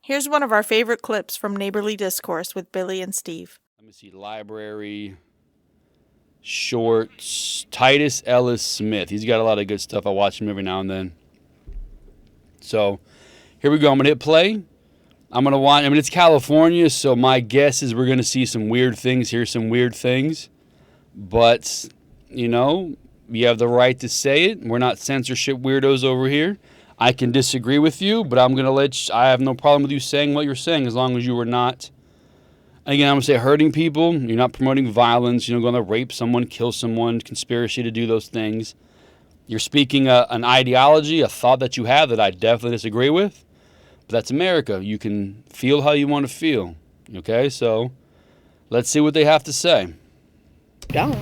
Here's one of our favorite clips from Neighborly Discourse with Billy and Steve. Let me see. Library, shorts, Titus Ellis Smith. He's got a lot of good stuff. I watch him every now and then. So here we go. I'm going to hit play. I'm going to watch. I mean, it's California, so my guess is we're going to see some weird things, hear some weird things. But, you know, you have the right to say it. We're not censorship weirdos over here. I can disagree with you, but I'm going to I have no problem with you saying what you're saying as long as you are not, again, I'm going to say hurting people. You're not promoting violence. You're not going to rape someone, kill someone, conspiracy to do those things. You're speaking an ideology, a thought that you have that I definitely disagree with. But that's America. You can feel how you want to feel. Okay, so let's see what they have to say. Yeah.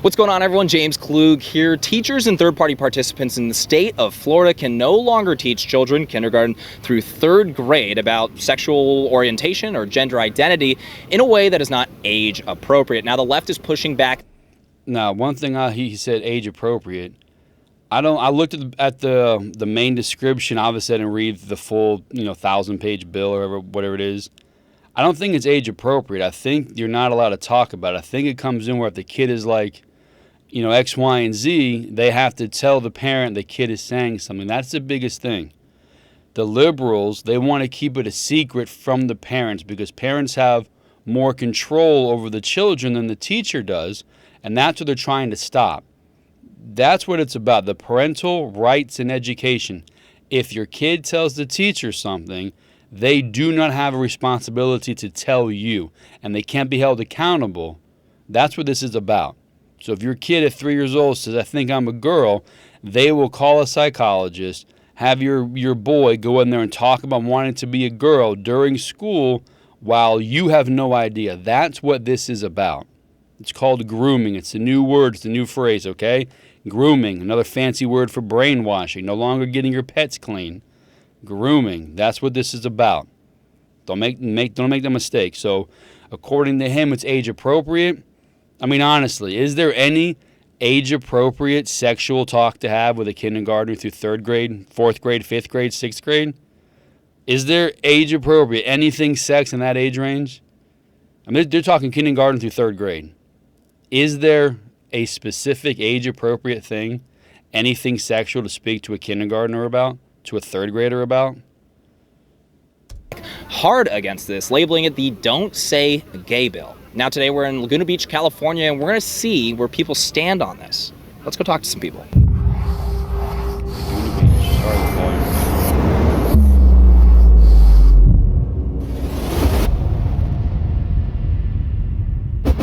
What's going on, everyone? James Klug here. Teachers and third-party participants in the state of Florida can no longer teach children kindergarten through third grade about sexual orientation or gender identity in a way that is not age appropriate. Now, the left is pushing back. Now, one thing he said age appropriate. I looked at the main description. Obviously, I didn't read the full 1,000-page bill or whatever it is. I don't think it's age appropriate. I think you're not allowed to talk about it. I think it comes in where if the kid is like, X, Y, and Z, they have to tell the parent the kid is saying something. That's the biggest thing. The liberals, they want to keep it a secret from the parents because parents have more control over the children than the teacher does, and that's what they're trying to stop. That's what it's about, the parental rights in education. If your kid tells the teacher something, they do not have a responsibility to tell you, and they can't be held accountable. That's what this is about. So if your kid at 3 years old says, I think I'm a girl, they will call a psychologist, have your boy go in there and talk about wanting to be a girl during school while you have no idea. That's what this is about. It's called grooming. It's the new word. It's the new phrase, okay? Grooming, another fancy word for brainwashing, no longer getting your pets clean. Grooming, that's what this is about. Don't make the mistake. So according to him, it's age appropriate. I mean, honestly, is there any age-appropriate sexual talk to have with a kindergartner through third grade, fourth grade, fifth grade, sixth grade? Is there age-appropriate, anything sex in that age range? I mean, they're talking kindergarten through third grade. Is there a specific age-appropriate thing, anything sexual to speak to a kindergartner about, to a third grader about? Hard against this, labeling it the Don't Say Gay bill. Now today we're in Laguna Beach, California, and we're going to see where people stand on this. Let's go talk to some people.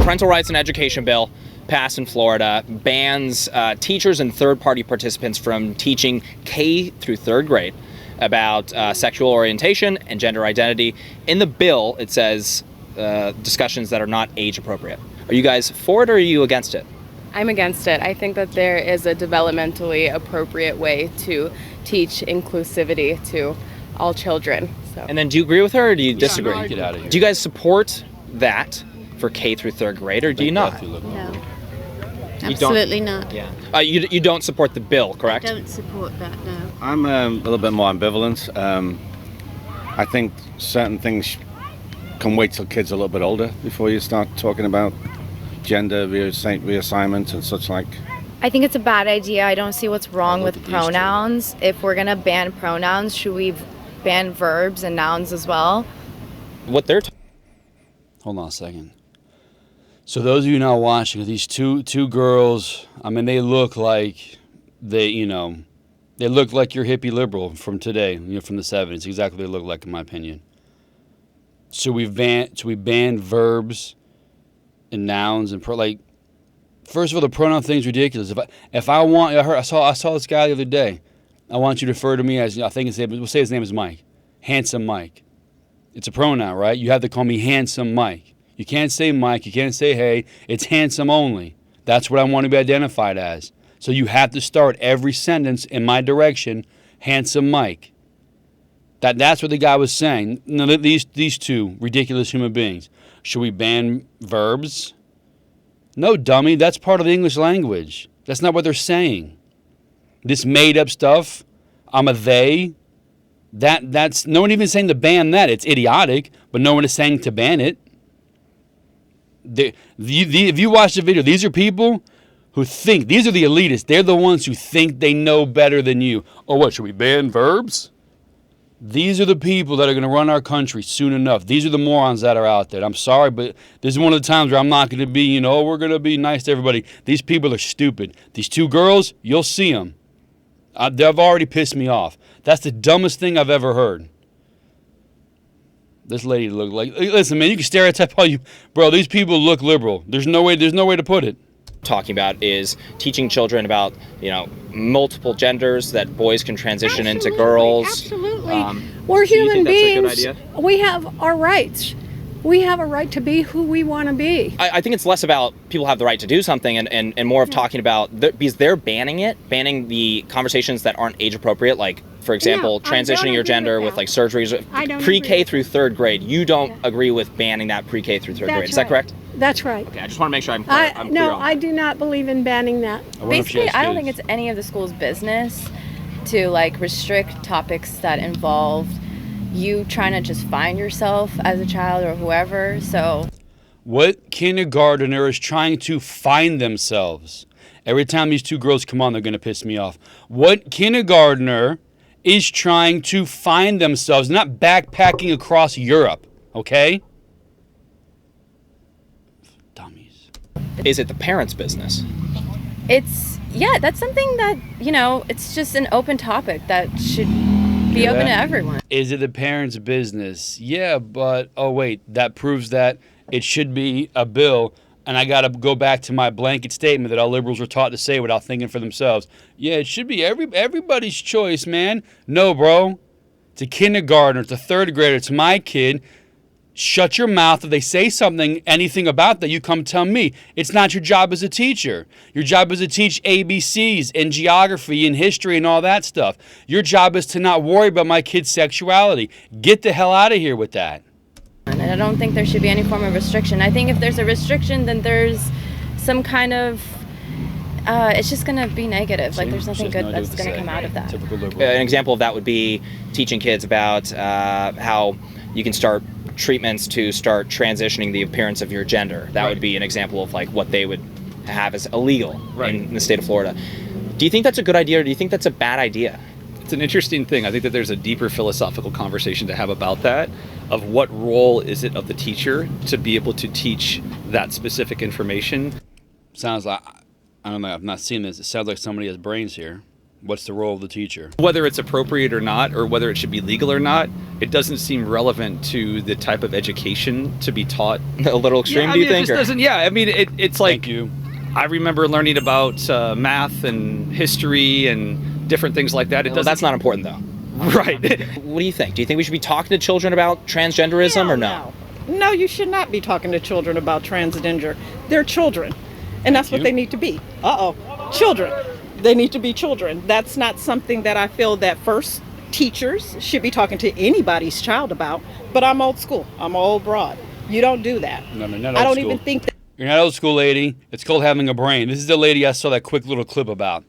Parental rights and education bill passed in Florida bans teachers and third-party participants from teaching K through third grade about sexual orientation and gender identity. In the bill, it says discussions that are not age appropriate. Are you guys for it or are you against it? I'm against it. I think that there is a developmentally appropriate way to teach inclusivity to all children. So. And then do you agree with her or do you disagree? Get out of here. Do you guys support that for K through third grade or do you not? No. Absolutely not. Yeah. You don't support the bill, correct? I don't support that, no. I'm a little bit more ambivalent. I think certain things can wait till kids are a little bit older before you start talking about gender reassignment and such like. I think it's a bad idea. I don't see what's wrong with pronouns. If we're going to ban pronouns, should we ban verbs and nouns as well? What they're Hold on a second. So those of you not watching, these two girls, I mean, they look like they look like your hippie liberal from today, from the 70s. Exactly what they look like, in my opinion. So we ban verbs and nouns and first of all, the pronoun thing's ridiculous. I saw this guy the other day. I want you to refer to me as, I think we'll say his name is Mike. Handsome Mike. It's a pronoun, right? You have to call me Handsome Mike. You can't say Mike. You can't say hey. It's handsome only. That's what I want to be identified as. So you have to start every sentence in my direction, Handsome Mike. That's what the guy was saying. No, these two ridiculous human beings. Should we ban verbs? No, dummy. That's part of the English language. That's not what they're saying. This made-up stuff, I'm a they. That's no one even saying to ban that. It's idiotic, but no one is saying to ban it. If you watch the video, these are people who think, these are the elitists. They're the ones who think they know better than you. Oh, what, should we ban verbs? These are the people that are going to run our country soon enough. These are the morons that are out there. I'm sorry, but this is one of the times where I'm not going to be, we're going to be nice to everybody. These people are stupid. These two girls, you'll see them. They've already pissed me off. That's the dumbest thing I've ever heard. This lady looked like, listen, man, you can stereotype all you, bro, these people look liberal. There's no way to put it. Talking about is teaching children about, multiple genders, that boys can transition into girls. Absolutely. We're human beings. That's a good idea? We have our rights. We have a right to be who we want to be. I think it's less about people have the right to do something and more of talking about, because they're banning the conversations that aren't age appropriate, like, for example, transitioning your gender with like surgeries, pre-K through third grade. You don't agree with banning that pre-K through third grade. Is that correct? That's right. Okay, I just want to make sure I'm clear. No, I do not believe in banning that. Basically, I don't think it's any of the school's business to like restrict topics that involve you trying to just find yourself as a child or whoever. So what kindergartner is trying to find themselves? Every time these two girls come on, they're going to piss me off. What kindergartner is trying to find themselves, not backpacking across Europe, okay? Dummies. Is it the parents' business? That's something that, it's just an open topic that should be open to everyone. Is it the parents' business? Yeah, but, oh wait, that proves that it should be a bill, and I got to go back to my blanket statement that all liberals were taught to say without thinking for themselves. Yeah, it should be everybody's choice, man. No, bro. It's a kindergartner. It's a third grader. It's my kid. Shut your mouth. If they say anything about that, you come tell me. It's not your job as a teacher. Your job is to teach ABCs and geography and history and all that stuff. Your job is to not worry about my kid's sexuality. Get the hell out of here with that. And I don't think there should be any form of restriction. I think if there's a restriction, then there's some kind of, it's just going to be negative. Like there's nothing good that's going to come out of that. An example of that would be teaching kids about how you can start treatments to start transitioning the appearance of your gender. That would be an example of like what they would have as illegal in the state of Florida. Do you think that's a good idea, or do you think that's a bad idea? It's an interesting thing. I think that there's a deeper philosophical conversation to have about that, of what role is it of the teacher to be able to teach that specific information. Sounds like, I don't know, I've not seen this. It sounds like somebody has brains here. What's the role of the teacher? Whether it's appropriate or not, or whether it should be legal or not, it doesn't seem relevant to the type of education to be taught. A little extreme, do you think? It just doesn't, it's like, Thank you. I remember learning about math and history and different things like that. That's not important, though. Right. What do you think? Do you think we should be talking to children about transgenderism or no? No, you should not be talking to children about transgender. They're children, and that's what they need to be. Children. They need to be children. That's not something that I feel that first teachers should be talking to anybody's child about, but I'm old school. I'm old broad. You don't do that. No, not I old don't school. even think that. You're not old school, lady. It's called having a brain. This is the lady I saw that quick little clip about.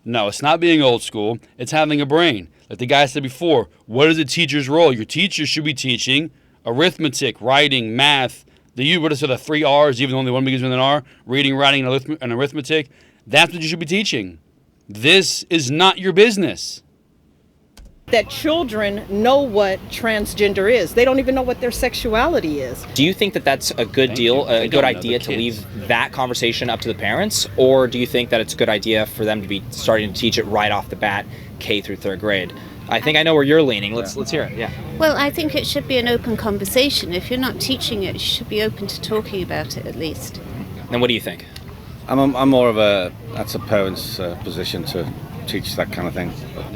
No, it's not being old school. It's having a brain. Like the guy said before, what is a teacher's role? Your teacher should be teaching arithmetic, writing, math. What is it, the 3 R's, even though only one begins with an R? Reading, writing, and arithmetic. That's what you should be teaching. This is not your business. That children know what transgender is. They don't even know what their sexuality is. Do you think that that's a good a good idea to leave that conversation up to the parents? Or do you think that it's a good idea for them to be starting to teach it right off the bat, K through third grade? I think I know where you're leaning. Let's hear it. Yeah. Well, I think it should be an open conversation. If you're not teaching it, you should be open to talking about it at least. And what do you think? I'm more of that's a parent's position to teach that kind of thing.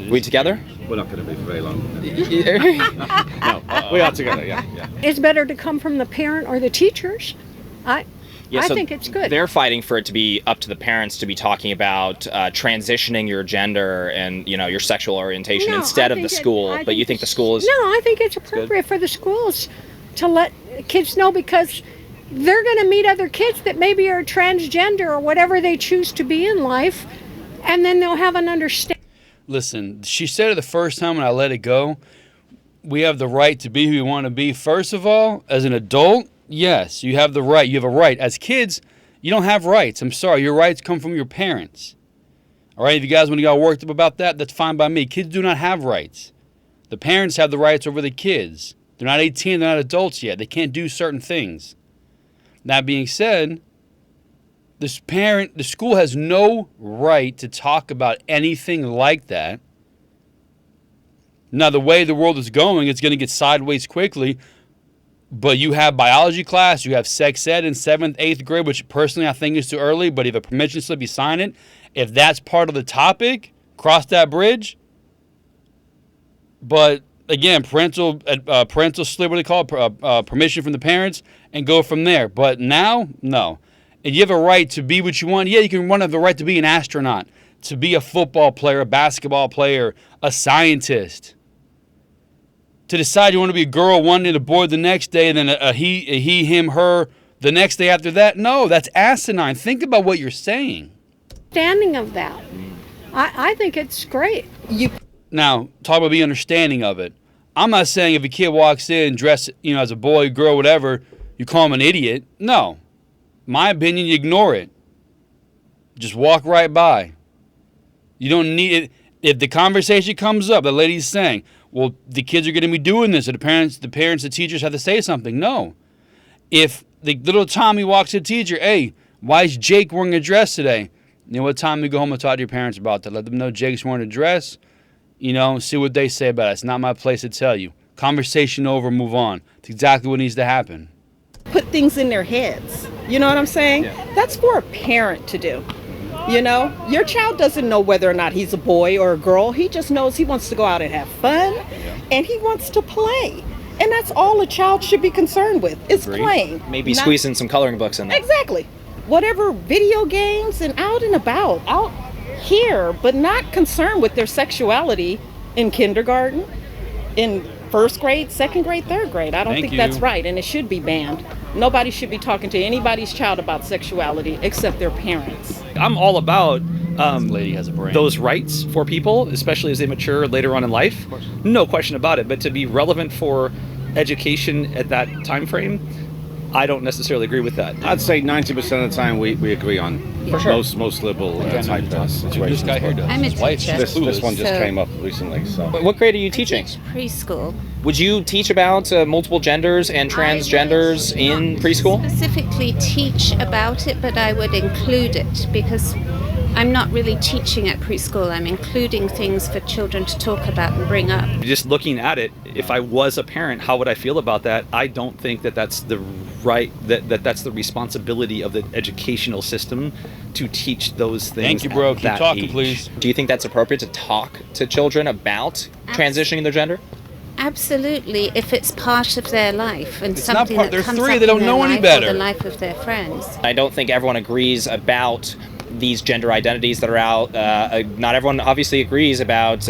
We together? We're not going to be for very long. No, we are together, yeah. It's better to come from the parent or the teachers. I think it's good. They're fighting for it to be up to the parents to be talking about transitioning your gender and your sexual orientation instead of the school. But you think the school is? No, I think it's appropriate for the schools to let kids know, because they're going to meet other kids that maybe are transgender or whatever they choose to be in life, and then they'll have an understanding. Listen, she said it the first time when I let it go. we have the right to be who we want to be. First of all, as an adult, yes, you have the right. You have a right. As kids, you don't have rights. I'm sorry. Your rights come from your parents. All right? If you guys want to get all worked up about that, that's fine by me. Kids do not have rights. The parents have the rights over the kids. They're not 18. They're not adults yet. They can't do certain things. That being said, the school has no right to talk about anything like that. Now, the way the world is going, it's going to get sideways quickly. But you have biology class, you have sex ed in 7th, 8th grade, which personally I think is too early. But if a permission slip, you sign it. If that's part of the topic, cross that bridge. But again, parental slip, what do they call it? Permission from the parents, and go from there. But now, no. And you have a right to be what you want. Yeah, you can have the right to be an astronaut, to be a football player, a basketball player, a scientist. To decide you want to be a girl one day, a boy the next day, and then a he, him, her the next day after that. No, that's asinine. Think about what you're saying. Understanding of that. I think it's great. Now, talk about being understanding of it. I'm not saying if a kid walks in dressed, as a boy, girl, whatever, you call him an idiot. No. My opinion, you ignore it. Just walk right by. You don't need it. If the conversation comes up, the lady's saying, well, the kids are going to be doing this, or the parents, the teachers have to say something. No. If the little Tommy walks to the teacher, hey, why is Jake wearing a dress today? You know what time you go home and talk to your parents about that. Let them know Jake's wearing a dress. See what they say about it. It's not my place to tell you. Conversation over, move on. It's exactly what needs to happen. Put things in their heads. You know what I'm saying? Yeah. That's for a parent to do. Your child doesn't know whether or not he's a boy or a girl. He just knows he wants to go out and have fun, and he wants to play. And that's all a child should be concerned with, is playing. Maybe squeeze in some coloring books in there. Exactly. Whatever, video games and out and about, out here, but not concerned with their sexuality in kindergarten, in first grade, second grade, third grade. I don't think that's right, and it should be banned. Nobody should be talking to anybody's child about sexuality except their parents. I'm all about lady has a brain. Those rights for people, especially as they mature later on in life. No question about it. But to be relevant for education at that time frame, I don't necessarily agree with that. I'd say 90% of the time we agree on most liberal type situations. This guy here does. I'm a teacher. This one just came up recently. So. What grade are you teaching? I teach preschool. Would you teach about multiple genders and transgenders in preschool? Specifically teach about it, but I would include it because I'm not really teaching at preschool. I'm including things for children to talk about and bring up. Just looking at it, if I was a parent, how would I feel about that? I don't think that that's the right, that's the responsibility of the educational system to teach those things. Thank you, bro. Keep talking, age. Please. Do you think that's appropriate to talk to children about transitioning their gender? Absolutely, if it's part of their life and it's something not part, that comes three, up they don't in know their any life better. or the life of their friends. I don't think everyone agrees about these gender identities that are out. Not everyone obviously agrees about,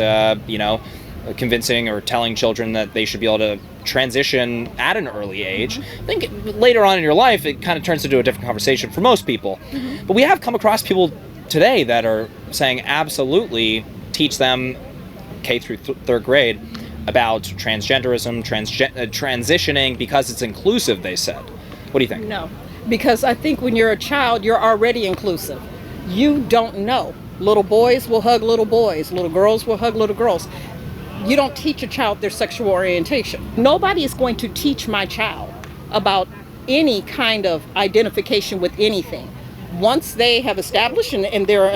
convincing or telling children that they should be able to transition at an early age. I think later on in your life, it kind of turns into a different conversation for most people. But we have come across people today that are saying absolutely teach them K through third grade about transgenderism, transitioning because it's inclusive, they said. What do you think? No, because I think when you're a child, you're already inclusive. You don't know. Little boys will hug little boys. Little girls will hug little girls. You don't teach a child their sexual orientation. Nobody is going to teach my child about any kind of identification with anything. Once they have established and they're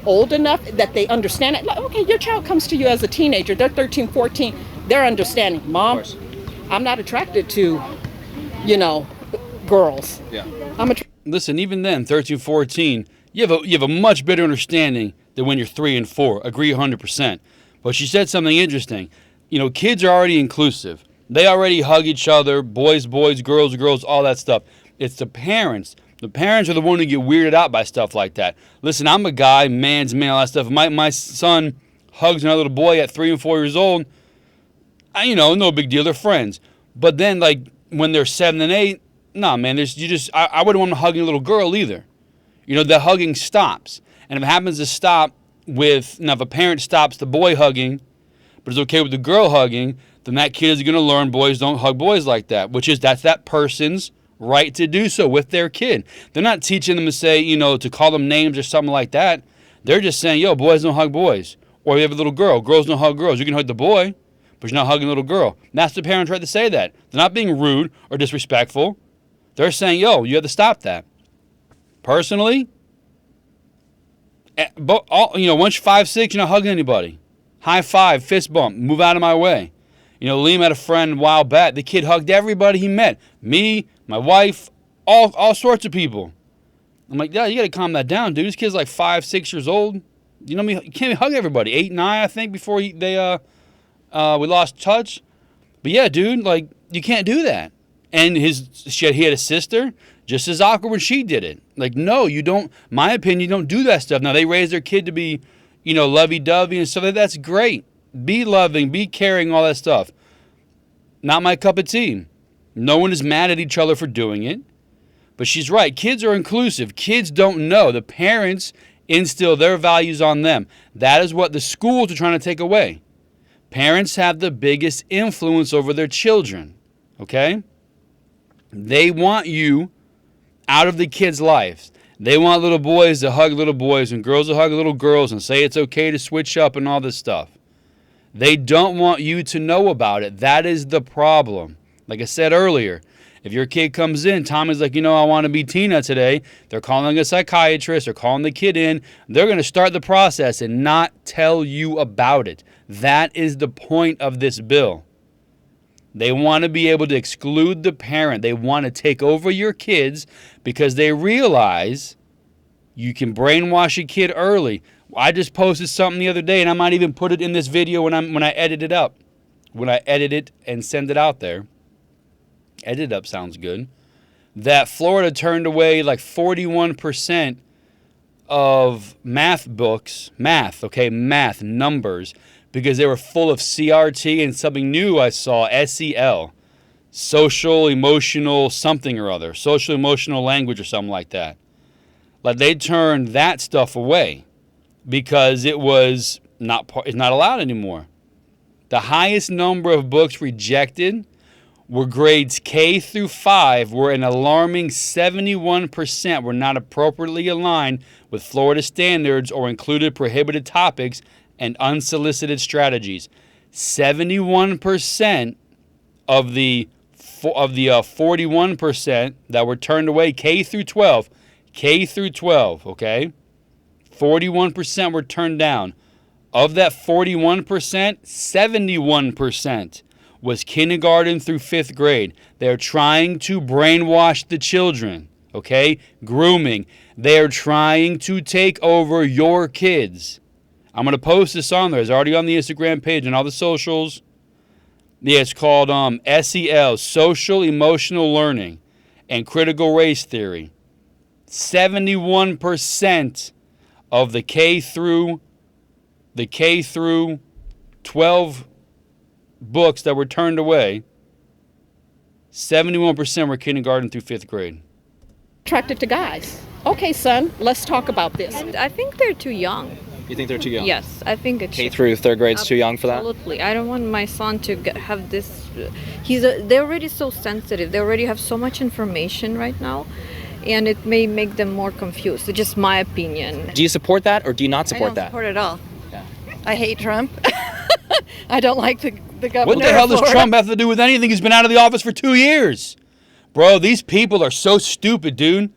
old enough that they understand it, like, okay, your child comes to you as a teenager, they're 13, 14, they're understanding. Mom, I'm not attracted to, girls. Yeah. Listen, even then, 13, 14, you have a much better understanding than when you're 3 and 4. Agree 100%. But she said something interesting. Kids are already inclusive. They already hug each other, boys, girls, girls, all that stuff. It's the parents. The parents are the one who get weirded out by stuff like that. Listen, I'm a guy, man's man, all that stuff. My son hugs another little boy at 3 and 4 years old. No big deal. They're friends. But then, when they're 7 and 8, nah, man. I wouldn't want them hugging a little girl either. The hugging stops, and if it happens to stop if a parent stops the boy hugging, but it's okay with the girl hugging, then that kid is going to learn boys don't hug boys like that, that's that person's right to do so with their kid. They're not teaching them to say, to call them names or something like that. They're just saying, yo, boys don't hug boys. Or you have a little girl, girls don't hug girls. You can hug the boy, but you're not hugging a little girl. And that's the parents' right to say that. They're not being rude or disrespectful. They're saying, yo, you have to stop that. Personally, once you're 5'6", you're not hugging anybody. High five, fist bump, move out of my way. Liam had a friend a while back. The kid hugged everybody he met. Me, my wife, all sorts of people. I'm like, yeah, you got to calm that down, dude. This kid's like 5, 6 years old. You can't even hug everybody. 8, 9, I think, before we lost touch. But yeah, dude, like, you can't do that. And he had a sister, just as awkward when she did it. Like, no, you don't. My opinion, you don't do that stuff. Now, they raise their kid to be, lovey-dovey and stuff like that. That's great. Be loving, be caring, all that stuff. Not my cup of tea. No one is mad at each other for doing it. But she's right. Kids are inclusive. Kids don't know. The parents instill their values on them. That is what the schools are trying to take away. Parents have the biggest influence over their children. Okay? They want you out of the kids' lives. They want little boys to hug little boys and girls to hug little girls and say it's okay to switch up and all this stuff. They don't want you to know about it. That is the problem. Like I said earlier, if your kid comes in, Tommy's like, I want to be Tina today. They're calling a psychiatrist. They're calling the kid in. They're going to start the process and not tell you about it. That is the point of this bill. They want to be able to exclude the parent. They want to take over your kids because they realize you can brainwash a kid early. I just posted something the other day, and I might even put it in this video when I edit it up. When I edit it and send it out there. Edit up sounds good. That Florida turned away like 41% of math books, math, numbers, because they were full of CRT and something new I saw, SEL, social, emotional, something or other, social, emotional language or something like that. Like they turned that stuff away because it's not allowed anymore. The highest number of books rejected were grades K through 5, where an alarming 71% were not appropriately aligned with Florida standards or included prohibited topics and unsolicited strategies. 71% of the 41% that were turned away, K through 12, okay? 41% were turned down. Of that 41%, 71% was kindergarten through 5th grade. They're trying to brainwash the children, okay? Grooming. They're trying to take over your kids. I'm going to post this on there. It's already on the Instagram page and all the socials. Yeah, it's called SEL, Social Emotional Learning and Critical Race Theory. 71% of the K through 12 books that were turned away, 71% were kindergarten through 5th grade. Attracted to guys. Okay, son, let's talk about this. I think they're too young. You think they're too young? Yes, I think it's K through 3rd grade's too young for that? Absolutely. I don't want my son to have this. They're already so sensitive. They already have so much information right now, and it may make them more confused. It's just my opinion. Do you support that or do you not support I don't that? support it at all. I hate Trump. I don't like the governor. What the hell does Trump have to do with anything? He's been out of the office for 2 years. Bro, these people are so stupid, dude.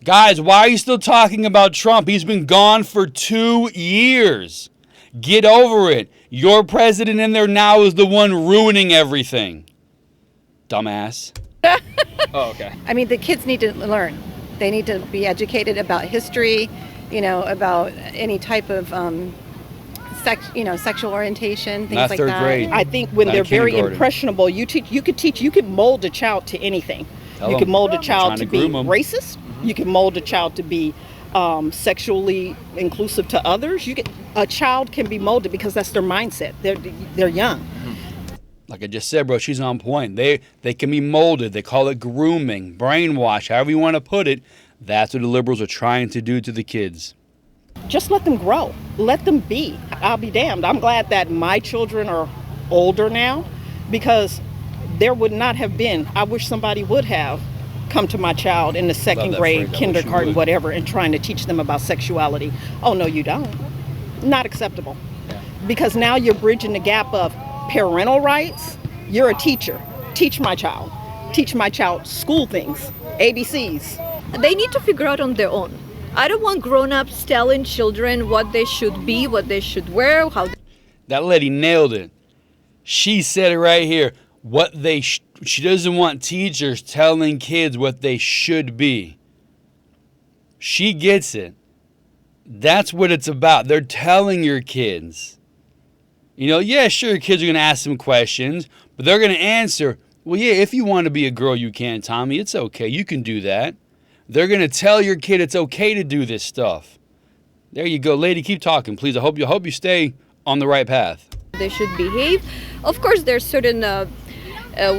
Guys, why are you still talking about Trump? He's been gone for 2 years. Get over it. Your president in there now is the one ruining everything. Dumbass. Oh, okay. I mean, the kids need to learn. They need to be educated about history, about any type of sexual orientation, things Not like 3rd that. grade. I think when Not they're very kindergarten. impressionable, you could mold a child to anything. Tell You them. can mold a child Trying to to be groom 'em. racist. You can mold a child to be sexually inclusive to others. A child can be molded because that's their mindset. They're young. Like I just said, bro, she's on point. They can be molded. They call it grooming, brainwash, however you want to put it. That's what the liberals are trying to do to the kids. Just let them grow. Let them be. I'll be damned. I'm glad that my children are older now, because there would not have been, I wish somebody would have come to my child in the second grade, kindergarten, whatever, and trying to teach them about sexuality. Oh, no, you don't. Not acceptable. Because now you're bridging the gap of parental rights. You're a teacher. Teach my child. Teach my child school things, ABCs. They need to figure out on their own. I don't want grown-ups telling children what they should be, what they should wear, how. That lady nailed it. She said it right here. She doesn't want teachers telling kids what they should be. She gets it. That's what it's about. They're telling your kids. Yeah, sure, your kids are going to ask some questions, but they're going to answer, well, yeah, if you want to be a girl, you can, Tommy. It's okay. You can do that. They're going to tell your kid it's okay to do this stuff. There you go. Lady, keep talking, please. I hope you stay on the right path. They should behave. Of course, there's certain,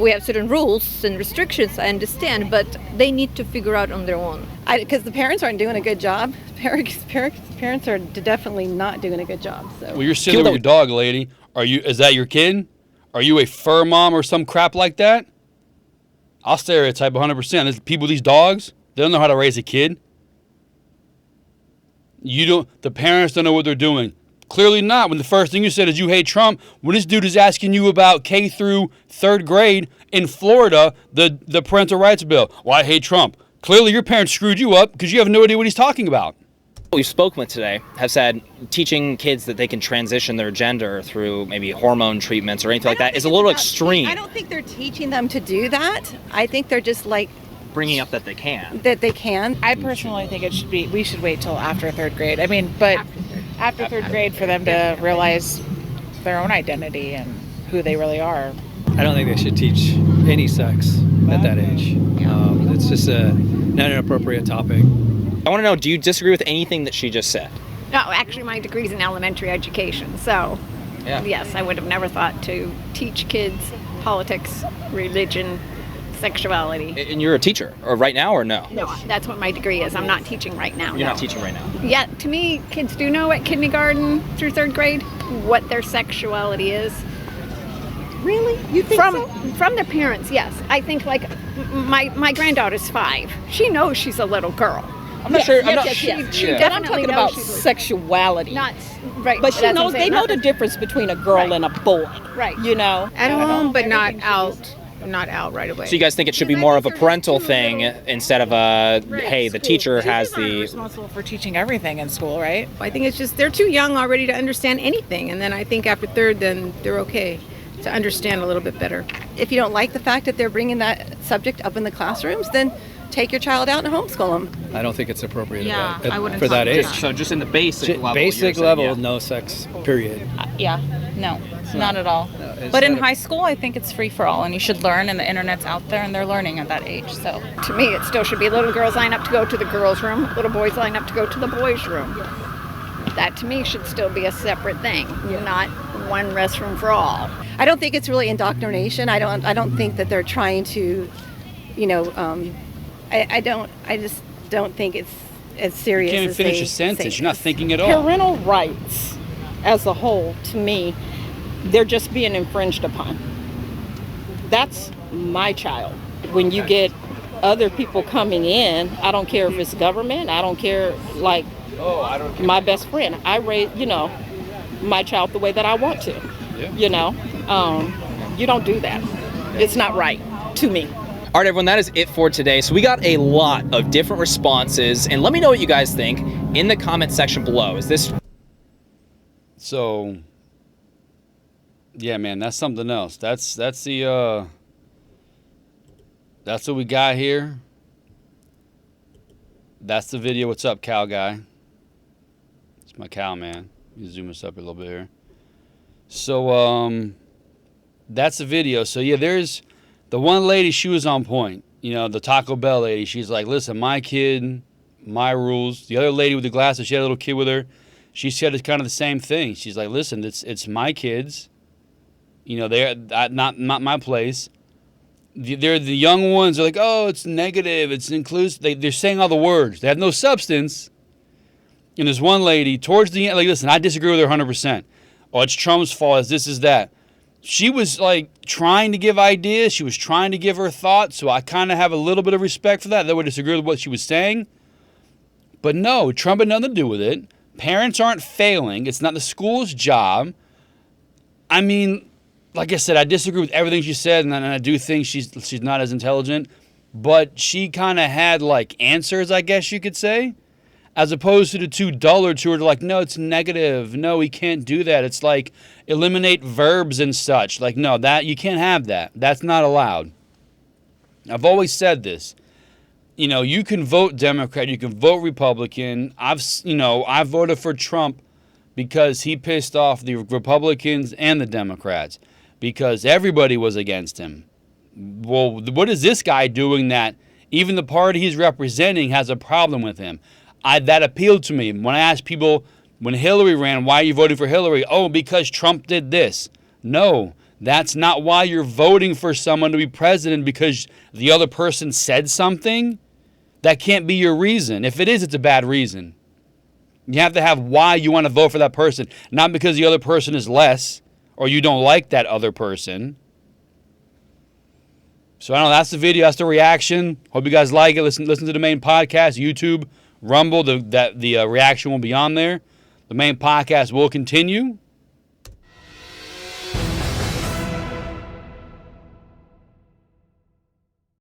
we have certain rules and restrictions, I understand, but they need to figure out on their own. Because the parents aren't doing a good job. Parents are definitely not doing a good job. So. Well, you're sitting there with your dog, lady. Is that your kid? Are you a fur mom or some crap like that? I'll stereotype 100%. There's people with these dogs, they don't know how to raise a kid. The parents don't know what they're doing. Clearly not. When the first thing you said is you hate Trump, when this dude is asking you about K through third grade in Florida, the parental rights bill. Well, I hate Trump. Clearly your parents screwed you up because you have no idea what he's talking about. We've spoken with today have said teaching kids that they can transition their gender through maybe hormone treatments or anything like that is a little extreme. I don't think they're teaching them to do that. I think they're just bringing up that they can. I personally think we should wait till after third grade. I mean, but after third grade for them to realize their own identity and who they really are. I don't think they should teach any sex at that age. It's just not an appropriate topic. I want to know, do you disagree with anything that she just said? No, actually my degree's in elementary education, so yes, I would have never thought to teach kids politics, religion, sexuality. And you're a teacher, or right now, or no? No, that's what my degree is. I'm not teaching right now. You're not teaching right now? Yeah, to me, kids do know at kindergarten through third grade what their sexuality is. Really? You think From their parents, yes. I think my granddaughter's 5. She knows she's a little girl. I'm not sure. She But I'm definitely talking knows about she's sexuality. not right. But they know the difference between a girl and a boy. Right. At home, but not out right away. So you guys think it should be more of a parental thing instead of hey, the teacher has the... responsible for teaching everything in school, right? I think it's just they're too young already to understand anything. And then I think after third, then they're okay to understand a little bit better. If you don't like the fact that they're bringing that subject up in the classrooms, then take your child out and homeschool them. I don't think it's appropriate I wouldn't for that age. So just in the basic level. Basic level, no sex, period. No, not at all. But in high school, I think it's free for all, and you should learn, and the internet's out there, and they're learning at that age. So To me, it still should be little girls line up to go to the girls' room, little boys line up to go to the boys' room. That to me should still be a separate thing, not one restroom for all. I don't think it's really indoctrination. I don't think that they're trying to, I just don't think it's as serious You can't even as finish they a sentence. say You're not thinking at all. Parental rights as a whole, to me, they're just being infringed upon. That's my child. When you get other people coming in, I don't care if it's government, I don't care, my best friend. I raise, my child the way that I want to, you don't do that. It's not right to me. All right, everyone, that is it for today. So we got a lot of different responses, and let me know what you guys think in the comment section below. So, yeah, man, that's something else. That's what we got here. That's the video. What's up, cow guy? It's my cow, man. You zoom us up a little bit here. So, that's the video. So, yeah, there's the one lady, she was on point. The Taco Bell lady, she's like, listen, my kid, my rules. The other lady with the glasses, she had a little kid with her. She said it's kind of the same thing. She's like, listen, it's my kids. They're not my place. They're the young ones. They're like, oh, it's negative, it's inclusive. They're saying all the words. They have no substance. And there's one lady towards the end, like, listen, I disagree with her 100%. Oh, it's Trump's fault. It's this, is that. she was like trying to give ideas. She was trying to give her thoughts. So I kind of have a little bit of respect for that. Though I disagree with what she was saying. But no, Trump had nothing to do with it. Parents aren't failing. It's not the school's job. I mean, like I said, I disagree with everything she said, and I do think she's not as intelligent. But she kind of had like answers, I guess you could say, as opposed to the two dullards who are like, no, it's negative. No, we can't do that. It's like eliminate verbs and such. Like, no, that you can't have that. That's not allowed. I've always said this. You know, you can vote Democrat, you can vote Republican. I've voted for Trump because he pissed off the Republicans and the Democrats because everybody was against him. Well, what is this guy doing that even the party he's representing has a problem with him? That appealed to me. When I asked people, when Hillary ran, why are you voting for Hillary? Oh, because Trump did this. No, that's not why you're voting for someone to be president, because the other person said something. That can't be your reason. If it is, it's a bad reason. You have to have why you want to vote for that person, not because the other person is less or you don't like that other person. So I don't know, that's the video, that's the reaction. Hope you guys like it. Listen to the main podcast, YouTube, Rumble. The reaction will be on there. The main podcast will continue.